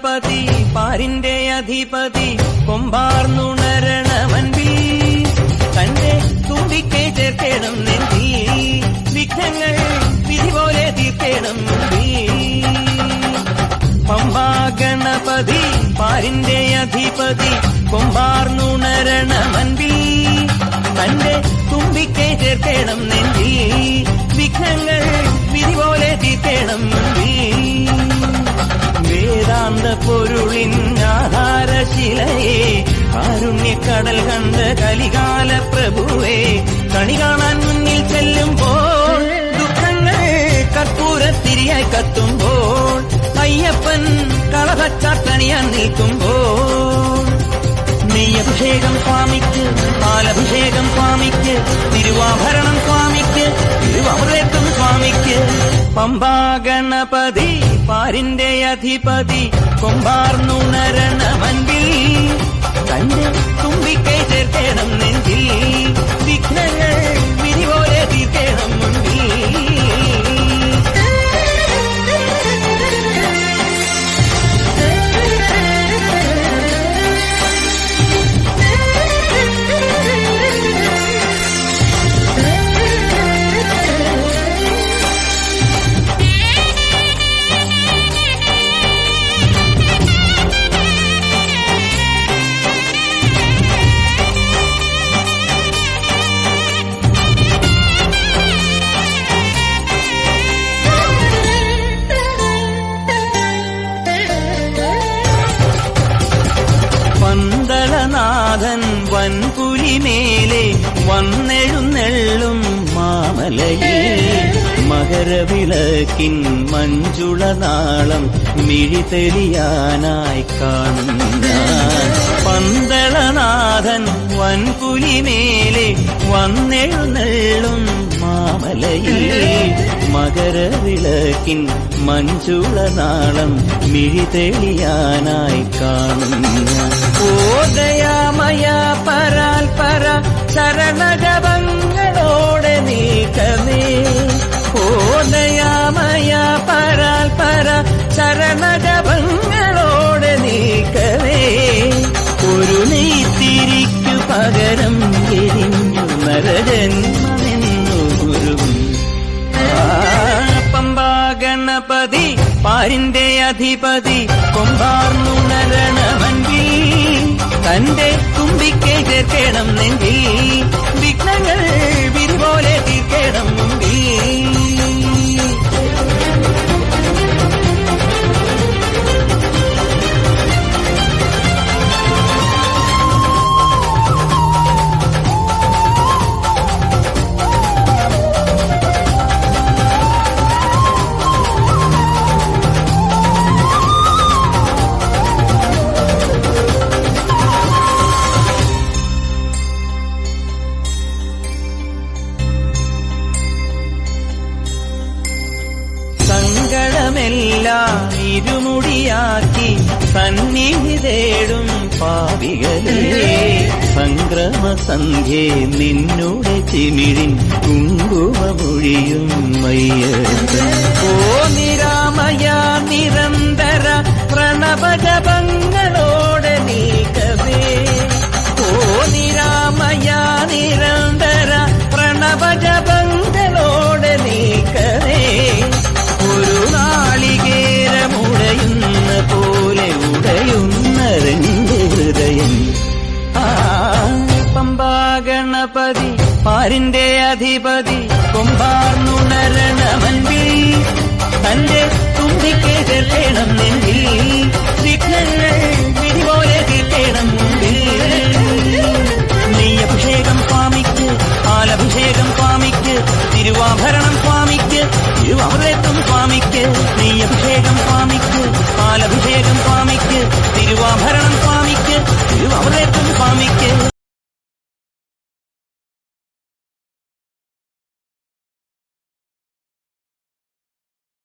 ഗണപതി പാരിന്റെ അധിപതി കൊമ്പാർന്നുണരണമൻപിൽ തന്റെ തുമ്പിക്കെ ചേർക്കണം നെഞ്ചി വിഘ്നങ്ങൾ വിധി പോലെ തീർക്കണം പമ്പാ ഗണപതി പാരിന്റെ അധിപതി കൊമ്പാർന്നുണരണമൻപിൽ തന്റെ തുമ്പിക്കെ ചേർക്കണം നെഞ്ചി വിഘ്നങ്ങൾ വിധി പോലെ തീർക്കണം വേദാന്ത പൊരുളിൻ ആധാരശിലയെ കാരുണ്യക്കടൽ കണ്ട കലികാല പ്രഭുവേ കണി കാണാൻ മുന്നിൽ ചെല്ലുമ്പോൾ ദുഃഖങ്ങൾ കർപ്പൂരത്തിരിയായി കത്തുമ്പോൾ അയ്യപ്പൻ കളഭച്ചാട്ടണിയാൻ നിൽക്കുമ്പോൾ നെയ്യഭിഷേകം സ്വാമിക്ക് പാലഭിഷേകം സ്വാമിക്ക് തിരുവാഭരണം സ്വാമിക്ക് തിരുവമൃതം സ്വാമിക്ക് പമ്പാ ഗണപതി പാരിന്റെ അധിപതി കൊമ്പാർന്നുണരണമൻപിൽ തന്റെ തുമ്പിക്കൈ ചേർക്കണം നെഞ്ചിൽ വിഘ്നങ്ങൾ വിധി പോലെ തീർക്കണം മുൻപിൽ പന്തളനാഥൻ വൻപുലിമേലെ വന്നെഴുന്നെള്ളും മാമലയിൽ മകരവിളക്കിൻ മഞ്ജുളനാളം മിഴിതെളിയാനായി കാണുന്ന പന്തളനാഥൻ വൻപുലിമേലെ വന്നെഴുന്നെള്ളും മാമലയിൽ മകരവിളക്കിൻ മഞ്ജുളനാളം മിഴിതെളിയാനായി കാണുന്ന ഓ ദയാമയ പരാൽപര ശരണജപങ്ങളോടെ നീക്കമേ ഓ ദയാമയ പരാൽപര ശരണജപങ്ങളോടെ നീക്കമേ ഒരു നെയ്ത്തിരിക്കു പകരം എരിഞ്ഞു നരജന്മമെന്നു ഗുരുവും പമ്പാ ഗണപതി പാരിന്റെ അധിപതി കൊമ്പാർന്നുണരണമൻപിൽ തന്റെ തുമ്പിക്കെ ചേർക്കണം നെഞ്ചിൽ വിഘ്നങ്ങൾ വിധി പോലെ തീർക്കണം മുമ്പിൽ സങ്കടമെല്ലാം ഇരുമുടിയാക്കി സന്നിധി തേടും പാപികളെ സംക്രമസന്ധ്യേ നിന്നുടെ ചിമിഴിൻ കുങ്കുമമൊഴിയും മയ്യപ്പൻ ഓ നിരാമയ നിരന്തര പ്രണവജപങ്ങളോടെ നീക്കവേ ഓ നിരാമയ നിരന്തര പ്രണവജപങ്ങളോടെ നീക്കവേ ഒരു നാളികേരമുടയുന്ന പോലെ ഉടയുന്ന രണ്ട് ഹൃദയം പമ്പാ ഗണപതി പാരിന്റെ അധിപതി കൊമ്പാർന്നുണരണമൻപിൽ തന്റെ തുമ്പിക്കെ ചേർക്കണം നെഞ്ചിൽ വിഘ്നങ്ങൾ